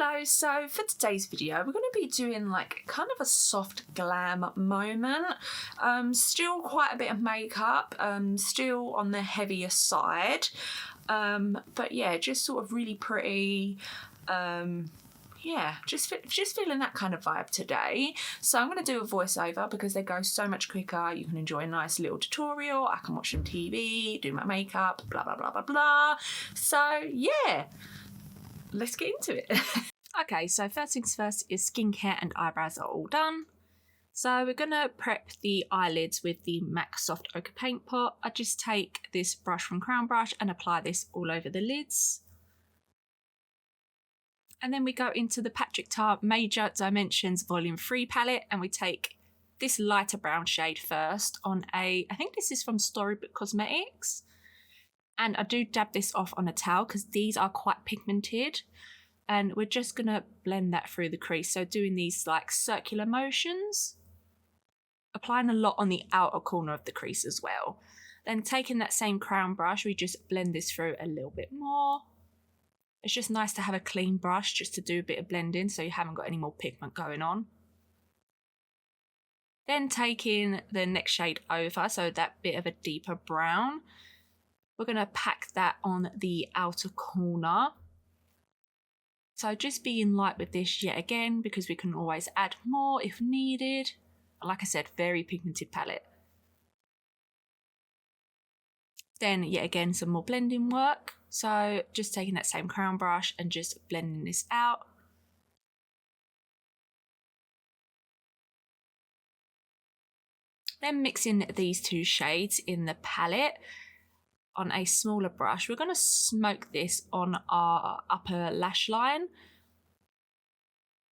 Hello, so for today's video we're going to be doing like kind of a soft glam moment. Still quite a bit of makeup, still on the heavier side, but yeah, just sort of really pretty. Yeah, just feeling that kind of vibe today. So I'm going to do a voiceover because they go so much quicker. You can enjoy a nice little tutorial. I can watch some TV, do my makeup, blah, blah, blah, blah, blah. So yeah, let's get into it. Okay, so first things first is skincare and eyebrows are all done. So we're going to prep the eyelids with the MAC Soft Ochre Paint Pot. I just take this brush from Crown Brush and apply this all over the lids. And then we go into the Petite Major Dimensions Volume 3 palette and we take this lighter brown shade first on I think this is from Storybook Cosmetics. And I do dab this off on a towel because these are quite pigmented. And we're just going to blend that through the crease. So doing these like circular motions. Applying a lot on the outer corner of the crease as well. Then taking that same crown brush, we just blend this through a little bit more. It's just nice to have a clean brush just to do a bit of blending so you haven't got any more pigment going on. Then taking the next shade over, so that bit of a deeper brown, we're going to pack that on the outer corner. So just being light with this yet again because we can always add more if needed. Like I said, very pigmented palette. Then yet again some more blending work. So just taking that same crown brush and just blending this out. Then mixing these two shades in the palette on a smaller brush. We're going to smoke this on our upper lash line.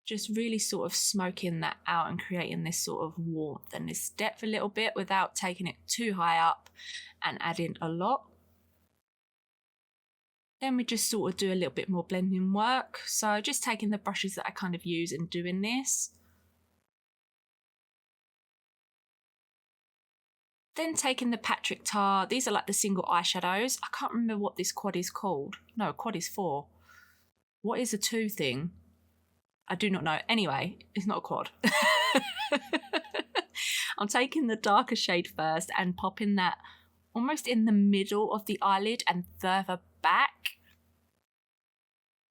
Just really sort of smoking that out and creating this sort of warmth and this depth a little bit without taking it too high up and adding a lot. Then we just sort of do a little bit more blending work. So just taking the brushes that I kind of use and doing this. Then taking the Petite, these are like the single eyeshadows. I can't remember what this quad is called. No, quad is 4. What is a 2 thing? I do not know. Anyway, it's not a quad. I'm taking the darker shade first and popping that almost in the middle of the eyelid and further back.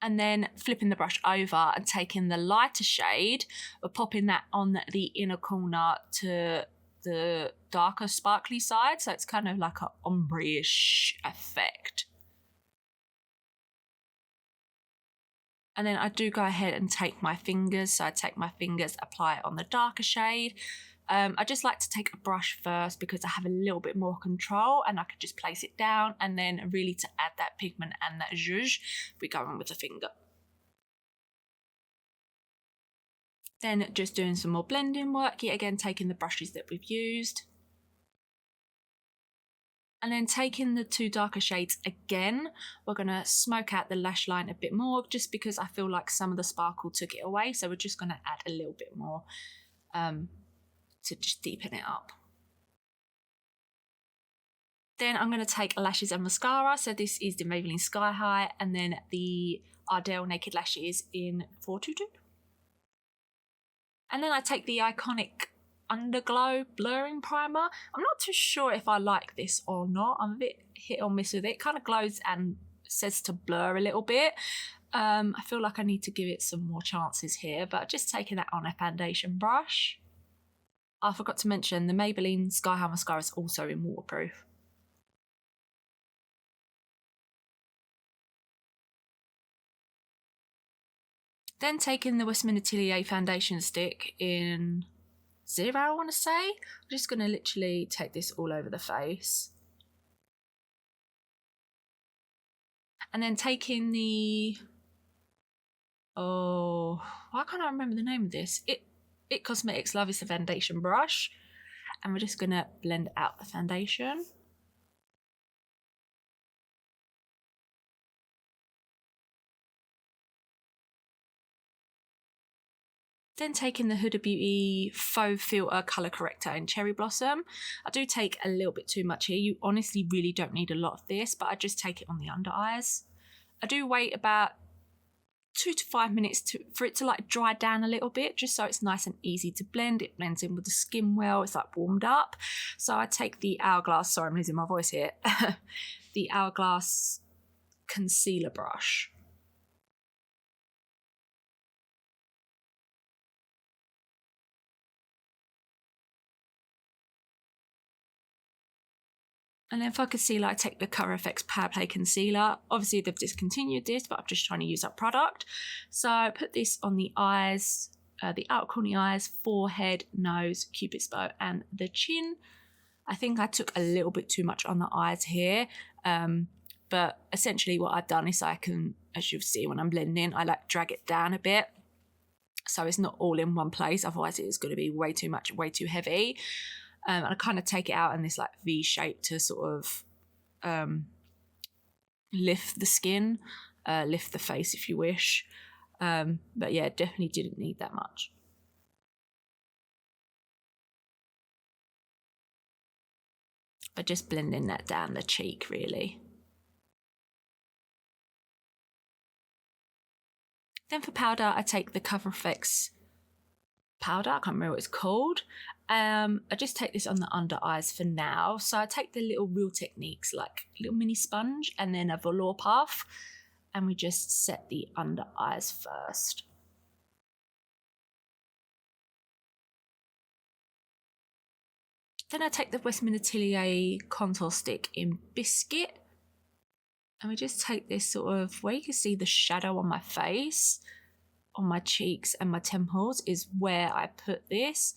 And then flipping the brush over and taking the lighter shade, but popping that on the inner corner to the darker sparkly side. So it's kind of like an ombre-ish effect. And then I do go ahead and take my fingers. So I take my fingers, apply it on the darker shade. I just like to take a brush first because I have a little bit more control and I can just place it down, and then really to add that pigment and that zhuzh, we go in with a finger. Then just doing some more blending work, yet again taking the brushes that we've used. And then taking the two darker shades again, we're going to smoke out the lash line a bit more just because I feel like some of the sparkle took it away. So we're just going to add a little bit more to just deepen it up. Then I'm going to take lashes and mascara. So this is the Maybelline Sky High and then the Ardell Naked Lashes in 422. And then I take the iconic Underglow blurring primer. I'm not too sure if I like this or not. I'm a bit hit or miss with it. It kind of glows and says to blur a little bit. I feel like I need to give it some more chances here, but just taking that on a foundation brush. I forgot to mention the Maybelline Sky High Mascara is also in waterproof. Then taking the Westman Atelier foundation stick in 0, I want to say. I'm just going to literally take this all over the face. And then taking the... oh, why can't I remember the name of this? It Cosmetics Love is the foundation brush. And we're just going to blend out the foundation. Then taking the Huda Beauty Faux Filter Colour Corrector in Cherry Blossom. I do take a little bit too much here. You honestly really don't need a lot of this, but I just take it on the under eyes. I do wait about 2 to 5 minutes for it to like dry down a little bit, just so it's nice and easy to blend. It blends in with the skin well, it's like warmed up. So I take the Hourglass, sorry I'm losing my voice here, the Hourglass concealer brush. And then for concealer, I take the ColourFX Power Play Concealer. Obviously, they've discontinued this, but I'm just trying to use that product. So I put this on the eyes, the outer corner eyes, forehead, nose, Cupid's bow, and the chin. I think I took a little bit too much on the eyes here. But essentially what I've done is I can, as you'll see when I'm blending, I like drag it down a bit. So it's not all in one place. Otherwise, it's going to be way too much, way too heavy. And I kind of take it out in this like V shape to sort of lift the skin, lift the face if you wish. But yeah, definitely didn't need that much. But just blending that down the cheek really. Then for powder, I take the ColourFX powder, I can't remember what it's called. I just take this on the under eyes for now. So I take the little Real Techniques, like little mini sponge and then a velour puff, and we just set the under eyes first. Then I take the Westman Atelier contour stick in Biscuit, and we just take this sort of, where you can see the shadow on my face, on my cheeks and my temples is where I put this.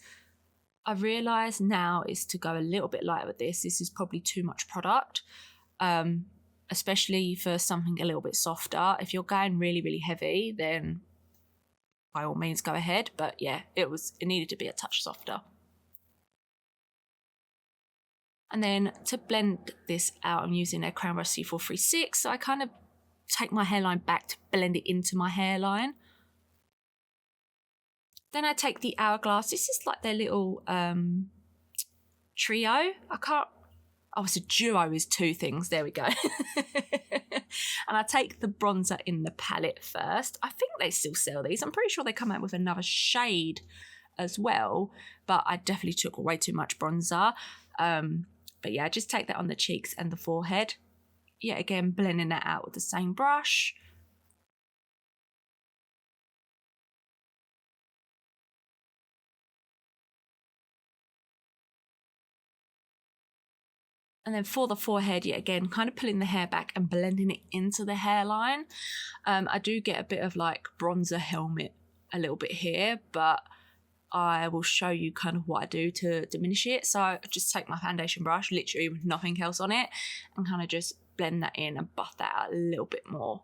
I realise now is to go a little bit lighter with this. This is probably too much product, especially for something a little bit softer. If you're going really, really heavy, then by all means go ahead. But yeah, it needed to be a touch softer. And then to blend this out, I'm using a Crown Brush C436. So I kind of take my hairline back to blend it into my hairline. Then I take the Hourglass. This is like their little trio. It's a duo is two things. There we go. And I take the bronzer in the palette first. I think they still sell these. I'm pretty sure they come out with another shade as well. But I definitely took way too much bronzer. But yeah, just take that on the cheeks and the forehead. Yet again, blending that out with the same brush. And then for the forehead, yet again, kind of pulling the hair back and blending it into the hairline. I do get a bit of like bronzer helmet a little bit here, but I will show you kind of what I do to diminish it. So I just take my foundation brush, literally with nothing else on it, and kind of just blend that in and buff that out a little bit more.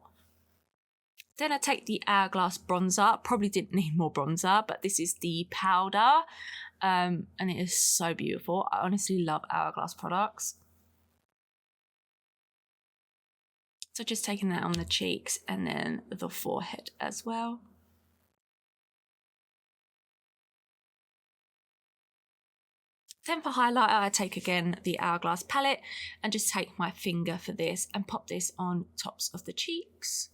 Then I take the Hourglass bronzer. Probably didn't need more bronzer, but this is the powder. And it is so beautiful. I honestly love Hourglass products. So just taking that on the cheeks and then the forehead as well. Then for highlighter, I take again the Hourglass palette and just take my finger for this and pop this on tops of the cheeks.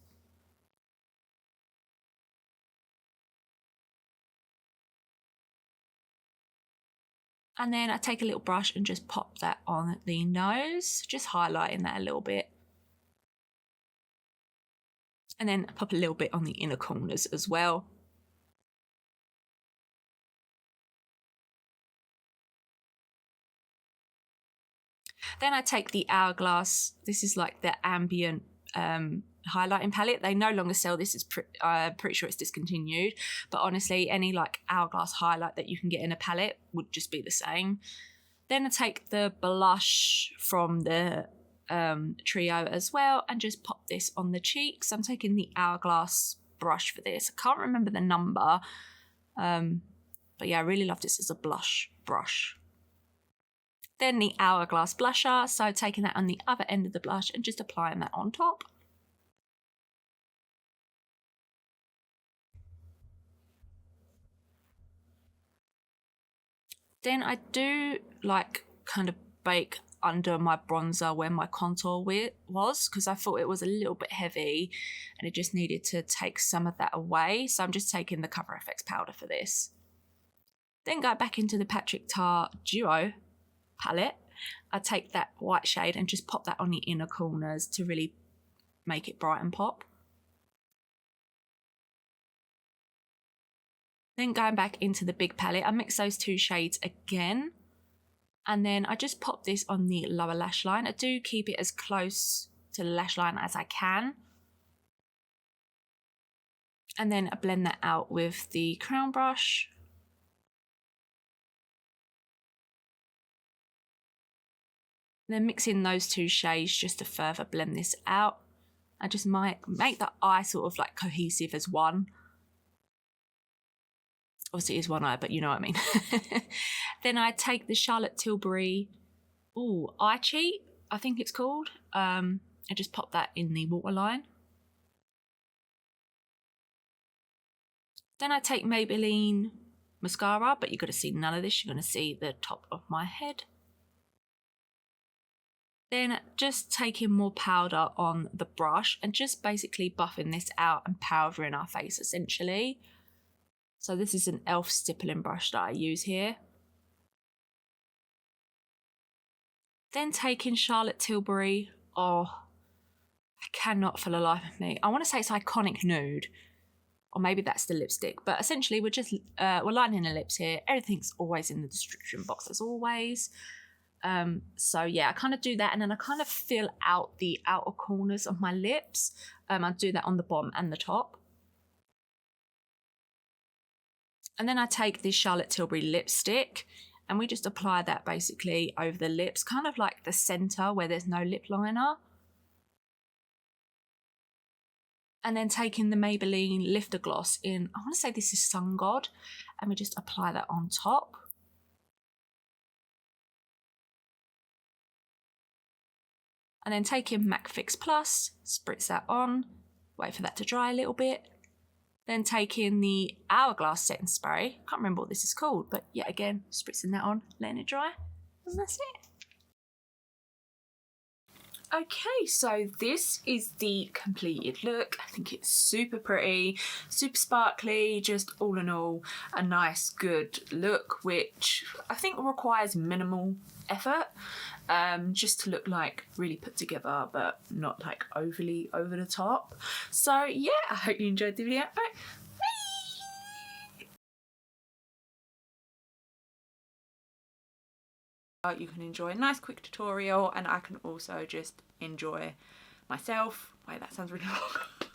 And then I take a little brush and just pop that on the nose, just highlighting that a little bit. And then pop a little bit on the inner corners as well. Then I take the Hourglass, this is like the ambient highlighting palette. They no longer sell this, I'm pretty sure it's discontinued, but honestly any like Hourglass highlight that you can get in a palette would just be the same. Then I take the blush from the trio as well and just pop this on the cheeks. I'm taking the Hourglass brush for this. I can't remember the number, but yeah, I really love this as a blush brush. Then the Hourglass blusher, so taking that on the other end of the blush and just applying that on top. Then I do like kind of bake under my bronzer where my contour was, because I thought it was a little bit heavy and it just needed to take some of that away. So I'm just taking the Cover FX powder for this. Then go back into the Patrick Tart Duo palette. I take that white shade and just pop that on the inner corners to really make it bright and pop. Then going back into the big palette, I mix those two shades again. And then I just pop this on the lower lash line. I do keep it as close to the lash line as I can. And then I blend that out with the crown brush. Then mix in those two shades just to further blend this out. I just might make the eye sort of like cohesive as one. Obviously it is one eye, but you know what I mean. Then I take the Charlotte Tilbury Eye Cheat, I think it's called. I just pop that in the waterline. Then I take Maybelline mascara, but you're going to see none of this. You're going to see the top of my head. Then just taking more powder on the brush and just basically buffing this out and powdering our face essentially. So this is an e.l.f. stippling brush that I use here. Then taking Charlotte Tilbury, I cannot for the life of me. I want to say it's Iconic Nude, or maybe that's the lipstick. But essentially we're just, we're lining the lips here. Everything's always in the description box as always. So yeah, I kind of do that and then I kind of fill out the outer corners of my lips. I do that on the bottom and the top. And then I take this Charlotte Tilbury lipstick and we just apply that basically over the lips, kind of like the center where there's no lip liner. And then taking the Maybelline Lifter Gloss in, I want to say this is Sun God, and we just apply that on top. And then taking MAC Fix Plus, spritz that on, wait for that to dry a little bit. Then taking the Hourglass setting spray, can't remember what this is called, but yet again, spritzing that on, letting it dry, and that's it. Okay, so this is the completed look. I think it's super pretty, super sparkly, just all in all, a nice, good look, which I think requires minimal effort, just to look like really put together, but not like overly over the top. So yeah, I hope you enjoyed the video. All right, bye! You can enjoy a nice quick tutorial and I can also just enjoy myself. Wait, that sounds really long.